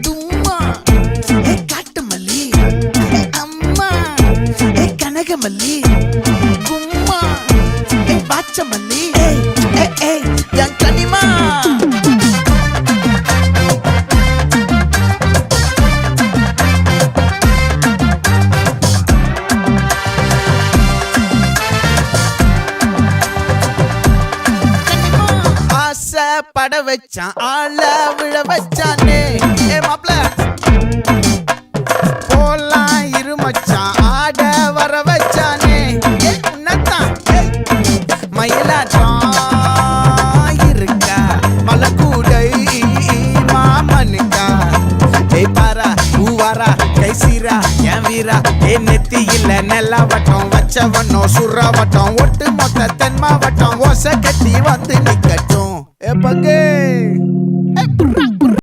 தும்மா ஏ காட்டு மல்லி அம்மா ஏ கனகமல்லி கும்மா ஏ பாச்ச மல்லி என் கனிமா பட வச்சான் ஆள விழ வச்சானே ஏ மாப்ள போலாம் இருமச்சான் ஆட வர வச்சானே உன்னத்தான் மயிலாட்டம் இருக்கா மலக்கூடை மாமனுக்கா ஏய் பாரா பூவாரா கைசீரா என் வீரா ஏ நெத்தி இல்ல நெல்லா வட்டம் வச்சவனோ சுறா வட்டம் ஒட்டு மொத்த தென் மாவட்டம் ஓசை கட்டி வந்து நிக்கட்டும். É pra quem?